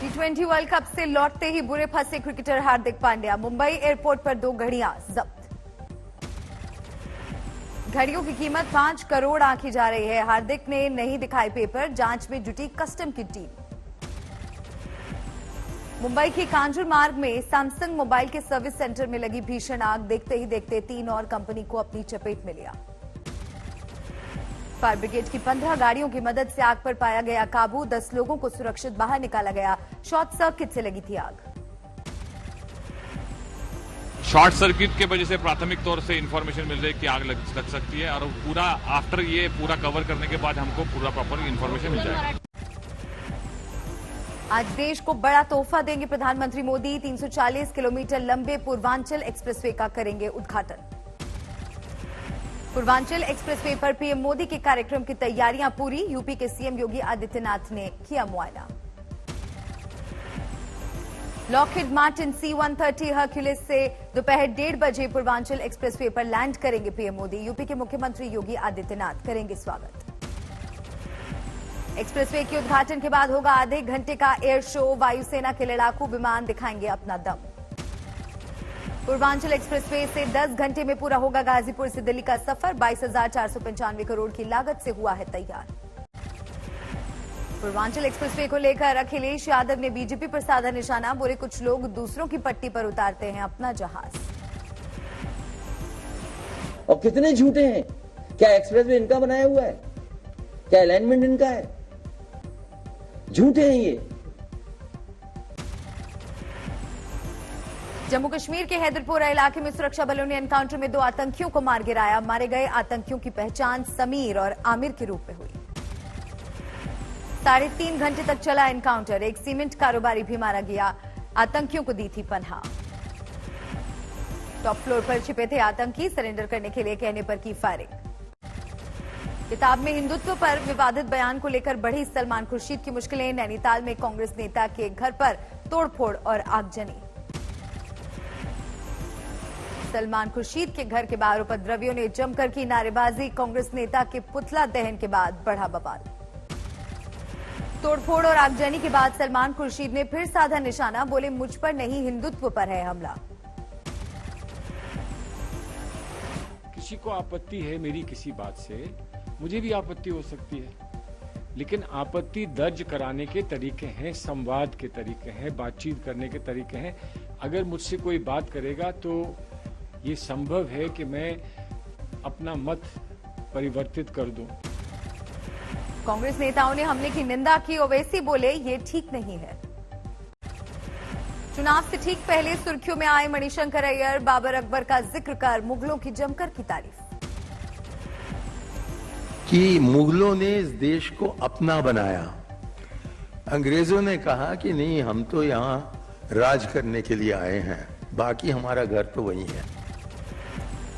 T20 world cup से लौटते ही बुरे फंसे क्रिकेटर हार्दिक पांड्या। मुंबई एयरपोर्ट पर 2 घड़ियां जब्त। घड़ियों की कीमत 5 करोड़ आंकी जा रही है। हार्दिक ने नहीं दिखाए पेपर, जांच में जुटी कस्टम की टीम। मुंबई की कांजूर मार्ग में सैमसंग मोबाइल के सर्विस सेंटर में लगी भीषण आग। देखते ही देखते 3 और कंपनी को अपनी चपेट में लिया। फायर ब्रिगेड की 15 गाड़ियों की मदद से आग पर पाया गया काबू। 10 लोगों को सुरक्षित बाहर निकाला गया। शॉर्ट सर्किट से लगी थी आग। शॉर्ट सर्किट के वजह से प्राथमिक तौर से इंफॉर्मेशन मिल रही है कि आग लग सकती है, और पूरा आफ्टर ये पूरा कवर करने के बाद हमको पूरा प्रॉपर इंफॉर्मेशन मिल जाएगा। आज देश को बड़ा तोहफा देंगे प्रधानमंत्री मोदी। 340 किलोमीटर लंबे पूर्वांचल एक्सप्रेसवे का करेंगे उद्घाटन। पूर्वांचल एक्सप्रेसवे पर पीएम मोदी के कार्यक्रम की तैयारियां पूरी। यूपी के सीएम योगी आदित्यनाथ ने किया मुआयना। लॉकहीड मार्टिन C-130 हर्क्यूलिस से दोपहर 1:30 बजे पूर्वांचल एक्सप्रेसवे पर लैंड करेंगे पीएम मोदी। यूपी के मुख्यमंत्री योगी आदित्यनाथ करेंगे स्वागत। एक्सप्रेसवे के उद्घाटन के बाद होगा आधे घंटे का एयर शो। वायुसेना के लड़ाकू विमान दिखाएंगे अपना दम। पूर्वांचल एक्सप्रेसवे से 10 घंटे में पूरा होगा गाजीपुर से दिल्ली का सफर। 22,495 करोड़ की लागत से हुआ है तैयार। पूर्वांचल एक्सप्रेसवे को लेकर अखिलेश यादव ने बीजेपी पर साधा निशाना। बोले कुछ लोग दूसरों की पट्टी पर उतारते हैं अपना जहाज। और कितने झूठे हैं। क्या एक्सप्रेसवे इनका बनाया हुआ है? क्या अलाइनमेंट इनका है? झूठे हैं ये। जम्मू कश्मीर के हैदरपोरा इलाके में सुरक्षा बलों ने एनकाउंटर में 2 आतंकियों को मार गिराया। मारे गए आतंकियों की पहचान समीर और आमिर के रूप में हुई। 3.5 घंटे तक चला एनकाउंटर। एक सीमेंट कारोबारी भी मारा गया। आतंकियों को दी थी पनाह। टॉप फ्लोर पर छिपे थे आतंकी। सरेंडर करने के लिए कहने पर की फायरिंग। किताब में हिंदुत्व पर विवादित बयान को लेकर बढ़ी सलमान खुर्शीद की मुश्किलें। नैनीताल में कांग्रेस नेता के घर पर तोड़फोड़ और आगजनी। सलमान खुर्शीद के घर के बाहर उपद्रवियों ने जमकर की नारेबाजी। कांग्रेस नेता के पुतला दहन के बाद बढ़ा बवाल। तोड़फोड़ और आगजनी के बाद सलमान खुर्शीद ने फिर साधा निशाना। बोले मुझ पर नहीं, हिंदुत्व पर है हमला। किसी को आपत्ति है मेरी किसी बात से, मुझे भी आपत्ति हो सकती है, लेकिन आपत्ति दर्ज कराने के तरीके हैं, संवाद के तरीके हैं, बातचीत करने के तरीके हैं। अगर मुझसे कोई बात करेगा तो ये संभव है कि मैं अपना मत परिवर्तित कर दूं। कांग्रेस नेताओं ने हमले की निंदा की। ओवैसी बोले ये ठीक नहीं है। चुनाव से ठीक पहले सुर्खियों में आए मणिशंकर अय्यर। बाबर अकबर का जिक्र कर मुगलों की जमकर की तारीफ। कि मुगलों ने इस देश को अपना बनाया। अंग्रेजों ने कहा कि नहीं, हम तो यहां राज करने के लिए आए हैं, बाकी हमारा घर तो वही है।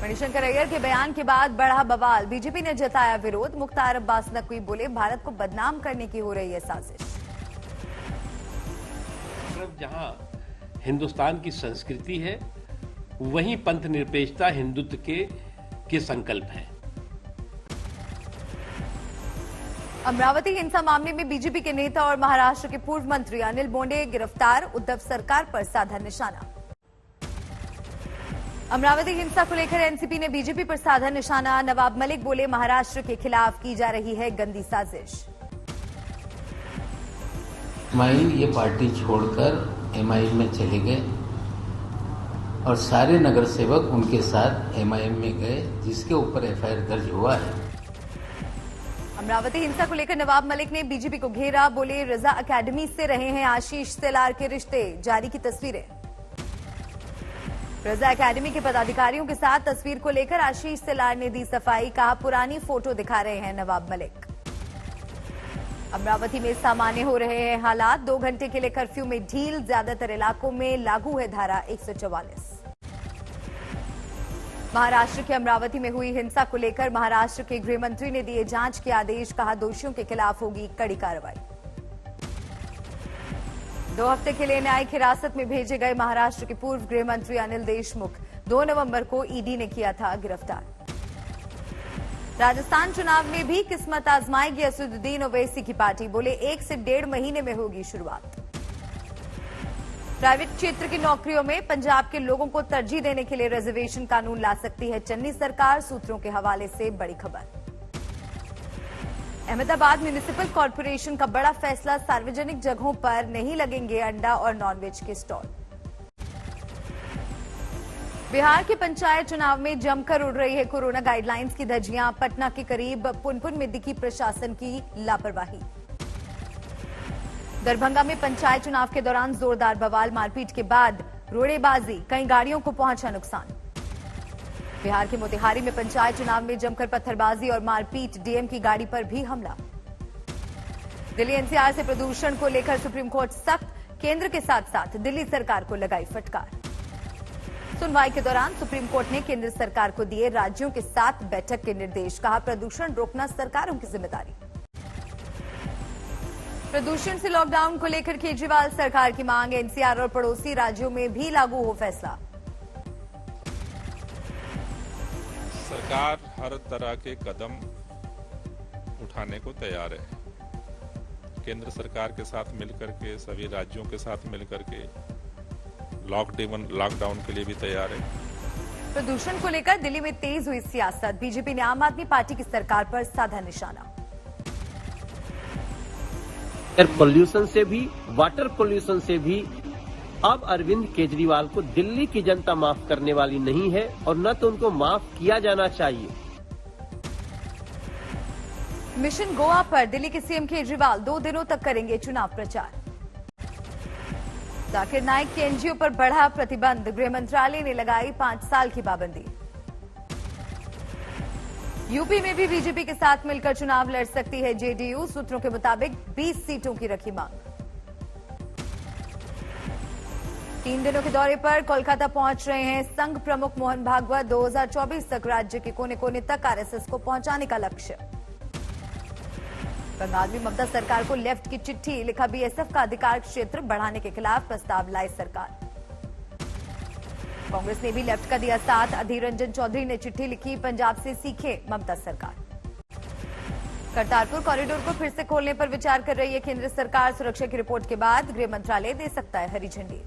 मणिशंकर अय्यर के बयान के बाद बढ़ा बवाल। बीजेपी ने जताया विरोध। मुख्तार अब्बास नकवी बोले भारत को बदनाम करने की हो रही है साजिश। जहां हिंदुस्तान की संस्कृति है, वहीं पंथ निरपेक्षता हिंदुत्व के संकल्प है। अमरावती हिंसा मामले में बीजेपी के नेता और महाराष्ट्र के पूर्व मंत्री अनिल बोंडे गिरफ्तार। उद्धव सरकार पर साधा निशाना। अमरावती हिंसा को लेकर एनसीपी ने बीजेपी पर साधा निशाना। नवाब मलिक बोले महाराष्ट्र के खिलाफ की जा रही है गंदी साजिश। एमआईएम ये पार्टी छोड़कर एमआईएम में चले गए और सारे नगर सेवक उनके साथ एमआईएम में गए, जिसके ऊपर एफआईआर दर्ज हुआ है। अमरावती हिंसा को लेकर नवाब मलिक ने बीजेपी को घेरा। बोले रजा अकेडमी से रहे हैं आशीष सेलार के रिश्ते। जारी की तस्वीरें। रजा अकेडमी के पदाधिकारियों के साथ तस्वीर को लेकर आशीष सेलार ने दी सफाई। कहा पुरानी फोटो दिखा रहे हैं नवाब मलिक। अमरावती में सामान्य हो रहे हैं हालात। 2 घंटे के लिए कर्फ्यू में ढील। ज्यादातर इलाकों में लागू है धारा 144। महाराष्ट्र के अमरावती में हुई हिंसा को लेकर महाराष्ट्र के गृह मंत्री ने दिए जांच के आदेश। कहा दोषियों के खिलाफ होगी कड़ी कार्रवाई। 2 हफ्ते के लिए न्यायिक हिरासत में भेजे गए महाराष्ट्र के पूर्व गृह मंत्री अनिल देशमुख 2 नवंबर को ईडी ने किया था गिरफ्तार। राजस्थान चुनाव में भी किस्मत आजमाएगी असदुद्दीन ओवैसी की पार्टी। बोले 1 से 1.5 महीने में होगी शुरुआत। प्राइवेट क्षेत्र की नौकरियों में पंजाब के लोगों को तरजीह देने के लिए रिजर्वेशन कानून ला सकती है चन्नी सरकार, सूत्रों के हवाले से बड़ी खबर। अहमदाबाद म्युनिसिपल कॉर्पोरेशन का बड़ा फैसला, सार्वजनिक जगहों पर नहीं लगेंगे अंडा और नॉनवेज के स्टॉल। बिहार के पंचायत चुनाव में जमकर उड़ रही है कोरोना गाइडलाइंस की धज्जियां, पटना के करीब पुनपुन में दिखी प्रशासन की लापरवाही। दरभंगा में पंचायत चुनाव के दौरान जोरदार बवाल, मारपीट के बाद रोड़ेबाजी, कई गाड़ियों को पहुंचा नुकसान। बिहार के मोतिहारी में पंचायत चुनाव में जमकर पत्थरबाजी और मारपीट, डीएम की गाड़ी पर भी हमला। दिल्ली एनसीआर से प्रदूषण को लेकर सुप्रीम कोर्ट सख्त, केंद्र के साथ साथ दिल्ली सरकार को लगाई फटकार। सुनवाई के दौरान सुप्रीम कोर्ट ने केंद्र सरकार को दिए राज्यों के साथ बैठक के निर्देश, कहा प्रदूषण रोकना सरकारों की जिम्मेदारी। प्रदूषण से लॉकडाउन को लेकर केजरीवाल सरकार की मांग, एनसीआर और पड़ोसी राज्यों में भी लागू हो फैसला। सरकार हर तरह के कदम उठाने को तैयार है। केंद्र सरकार के साथ मिलकर के, सभी राज्यों के साथ मिलकर के लॉकडाउन के लिए भी तैयार है। प्रदूषण को लेकर दिल्ली में तेज हुई सियासत, बीजेपी ने आम आदमी पार्टी की सरकार पर साधा निशाना। एयर पोल्यूशन से भी, वाटर पोल्यूशन से भी अब अरविंद केजरीवाल को दिल्ली की जनता माफ करने वाली नहीं है और न तो उनको माफ किया जाना चाहिए। मिशन गोवा पर दिल्ली के सीएम केजरीवाल 2 दिनों तक करेंगे चुनाव प्रचार। जाकिर नाइक के एनजीओ पर बढ़ा प्रतिबंध, गृह मंत्रालय ने लगाई 5 साल की पाबंदी। यूपी में भी बीजेपी के साथ मिलकर चुनाव लड़ सकती है जेडीयू, सूत्रों के मुताबिक 20 सीटों की रखी मांग। 3 दिनों के दौरे पर कोलकाता पहुंच रहे हैं संघ प्रमुख मोहन भागवत। 2024 तक राज्य के कोने कोने तक आरएसएस को पहुंचाने का लक्ष्य। बंगाल में ममता सरकार को लेफ्ट की चिट्ठी, लिखा बीएसएफ का अधिकार क्षेत्र बढ़ाने के खिलाफ प्रस्ताव लाए सरकार। कांग्रेस ने भी लेफ्ट का दिया साथ, अधीर रंजन चौधरी ने चिट्ठी लिखी, पंजाब से सीखे ममता सरकार। करतारपुर कॉरिडोर को फिर से खोलने पर विचार कर रही है केंद्र सरकार, सुरक्षा की रिपोर्ट के बाद गृह मंत्रालय दे सकता है हरी झंडी।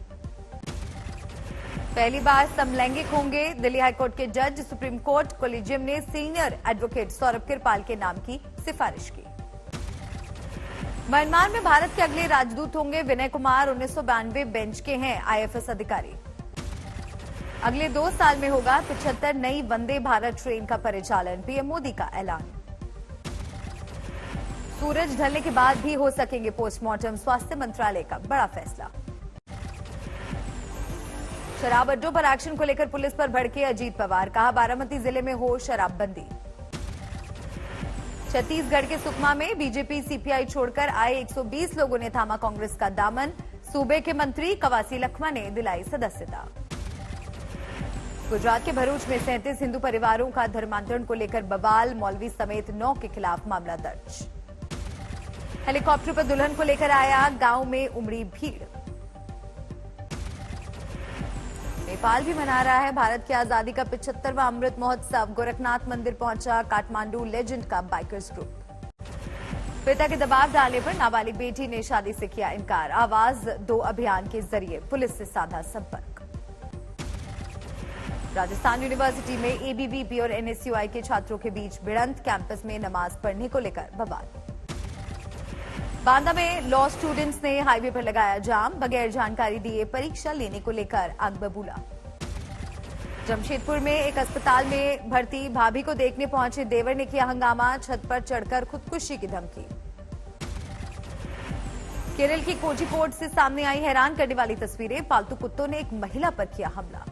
पहली बार समलैंगिक होंगे दिल्ली हाईकोर्ट के जज, सुप्रीम कोर्ट कोलिजियम ने सीनियर एडवोकेट सौरभ किरपाल के नाम की सिफारिश की। म्यांमार में भारत के अगले राजदूत होंगे विनय कुमार, 1992 बेंच के हैं आईएफएस अधिकारी। अगले 2 साल में होगा 75 नई वंदे भारत ट्रेन का परिचालन, पीएम मोदी का ऐलान। सूरज ढलने के बाद भी हो सकेंगे पोस्टमार्टम, स्वास्थ्य मंत्रालय का बड़ा फैसला। शराब अड्डों पर एक्शन को लेकर पुलिस पर भड़के अजीत पवार, कहा बारामती जिले में हो शराबबंदी। छत्तीसगढ़ के सुकमा में बीजेपी सीपीआई छोड़कर आए 120 लोगों ने थामा कांग्रेस का दामन, सूबे के मंत्री कवासी लखमा ने दिलाई सदस्यता। गुजरात के भरूच में 37 हिंदू परिवारों का धर्मांतरण को लेकर बवाल, मौलवी समेत 9 के खिलाफ मामला दर्ज। हेलीकॉप्टर पर दुल्हन को लेकर आया, गांव में उमड़ी भीड़। नेपाल भी मना रहा है भारत की आजादी का 75वां अमृत महोत्सव, गोरखनाथ मंदिर पहुंचा काठमांडू लेजेंड का बाइकर्स ग्रुप। पिता के दबाव डालने पर नाबालिग बेटी ने शादी से किया इनकार, आवाज दो अभियान के जरिए पुलिस से साधा संपर्क। राजस्थान यूनिवर्सिटी में एबीवीपी और एनएसयूआई के छात्रों के बीच भिड़ंत, कैंपस में नमाज पढ़ने को लेकर बवाल। बांदा में लॉ स्टूडेंट्स ने हाईवे पर लगाया जाम, बगैर जानकारी दिए परीक्षा लेने को लेकर आग बबूला। जमशेदपुर में एक अस्पताल में भर्ती भाभी को देखने पहुंचे देवर ने किया हंगामा, छत पर चढ़कर खुदकुशी की धमकी। केरल की कोझिकोड से सामने आई हैरान करने वाली तस्वीरें, पालतू कुत्तों ने एक महिला पर किया हमला।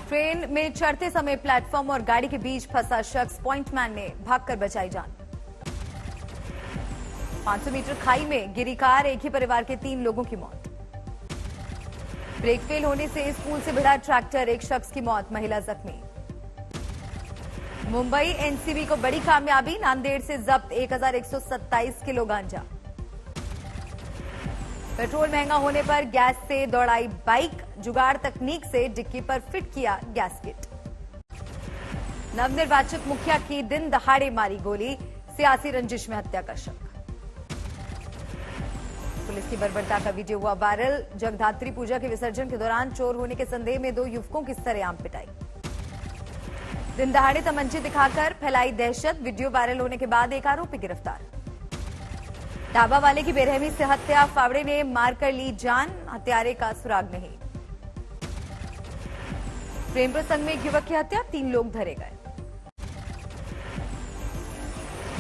ट्रेन में चढ़ते समय प्लेटफॉर्म और गाड़ी के बीच फंसा शख्स, पॉइंटमैन ने भागकर बचाई जान। 500 मीटर खाई में गिरी कार, एक ही परिवार के 3 लोगों की मौत। ब्रेक फेल होने से स्कूल से भिड़ा ट्रैक्टर, एक शख्स की मौत, महिला जख्मी। मुंबई एनसीबी को बड़ी कामयाबी, नांदेड़ से जब्त 1127 किलो गांजा। पेट्रोल महंगा होने पर गैस से दौड़ाई बाइक, जुगाड़ तकनीक से डिक्की पर फिट किया गैसकिट। नवनिर्वाचित मुखिया की दिन दहाड़े मारी गोली, सियासी रंजिश में हत्या का शक। पुलिस की बर्बरता का वीडियो हुआ वायरल। जगधात्री पूजा के विसर्जन के दौरान चोर होने के संदेह में 2 युवकों की सरेआम पिटाई। दिन दहाड़े तमंचे दिखाकर फैलाई दहशत। वीडियो वायरल होने के बाद एक आरोपी गिरफ्तार। ढाबा वाले की बेरहमी से हत्या, फावड़े ने मारकर ली जान, हत्यारे का सुराग नहीं। प्रेम प्रसंग में एक युवक की हत्या, 3 लोग धरे गए।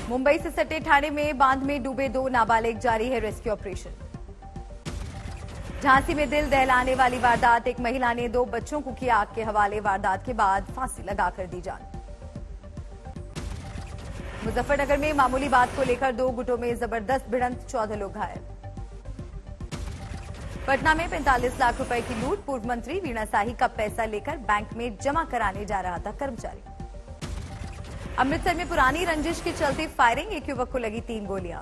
मुंबई से सटे ठाणे में बांध में डूबे 2 नाबालिग, जारी है रेस्क्यू ऑपरेशन। झांसी में दिल दहलाने वाली वारदात, एक महिला ने 2 बच्चों को किया आग के हवाले। वारदात के बाद फांसी लगाकर दी जान। मुजफ्फरनगर में मामूली बात को लेकर 2 गुटों में जबरदस्त भिड़ंत, 14 लोग घायल। पटना में 45 लाख रुपए की लूट, पूर्व मंत्री वीणा साही का पैसा लेकर बैंक में जमा कराने जा रहा था कर्मचारी। अमृतसर में पुरानी रंजिश के चलते फायरिंग, एक युवक को लगी 3 गोलियां।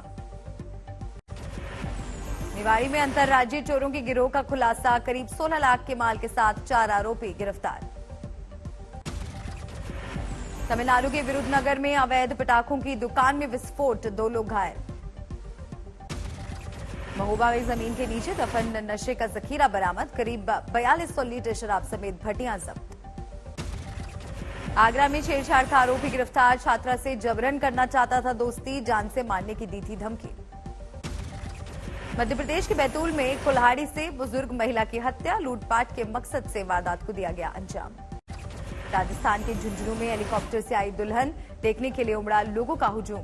निवाड़ी में अंतर्राज्यीय चोरों के गिरोह का खुलासा, करीब 16 लाख के माल के साथ 4 आरोपी गिरफ्तार। तमिलनाडु के विरुद्धनगर में अवैध पटाखों की दुकान में विस्फोट, 2 लोग घायल। महोबा में जमीन के नीचे दफन नशे का जखीरा बरामद, करीब 4200 लीटर शराब समेत भट्टियां जब्त। आगरा में छेड़छाड़ का आरोपी गिरफ्तार, छात्रा से जबरन करना चाहता था दोस्ती, जान से मारने की दी थी धमकी। मध्य प्रदेश के बैतूल में कुल्हाड़ी से बुजुर्ग महिला की हत्या, लूटपाट के मकसद से वारदात को दिया गया अंजाम। राजस्थान के झुंझुनू में हेलीकॉप्टर से आई दुल्हन, देखने के लिए उमड़ा लोगों का हुजूम।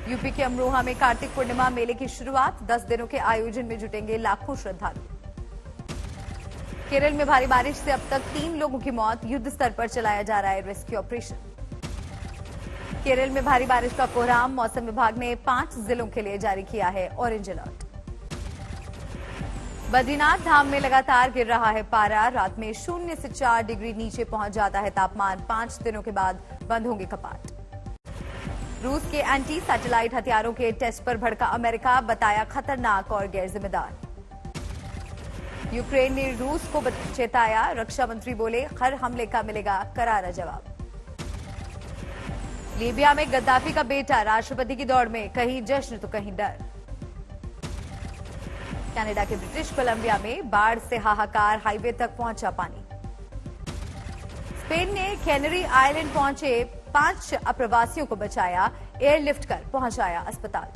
यूपी के अमरोहा में कार्तिक पूर्णिमा मेले की शुरुआत, 10 दिनों के आयोजन में जुटेंगे लाखों श्रद्धालु। केरल में भारी बारिश से अब तक 3 लोगों की मौत, युद्ध स्तर पर चलाया जा रहा है रेस्क्यू ऑपरेशन। केरल में भारी बारिश का कोहराम, मौसम विभाग ने 5 जिलों के लिए जारी किया है ऑरेंज अलर्ट। बद्रीनाथ धाम में लगातार गिर रहा है पारा, रात में 0 से 4 डिग्री नीचे पहुंच जाता है तापमान, 5 दिनों के बाद बंद होंगे कपाट। रूस के एंटी सैटेलाइट हथियारों के टेस्ट पर भड़का अमेरिका, बताया खतरनाक और गैर जिम्मेदार। यूक्रेन ने रूस को चेताया, रक्षा मंत्री बोले हर हमले का मिलेगा करारा जवाब। लीबिया में गद्दाफी का बेटा राष्ट्रपति की दौड़ में, कहीं जश्न तो कहीं डर। कनाडा के ब्रिटिश कोलंबिया में बाढ़ से हाहाकार, हाईवे तक पहुंचा पानी। स्पेन ने कैनरी आइलैंड पहुंचे 5 अप्रवासियों को बचाया, एयरलिफ्ट कर पहुंचाया अस्पताल।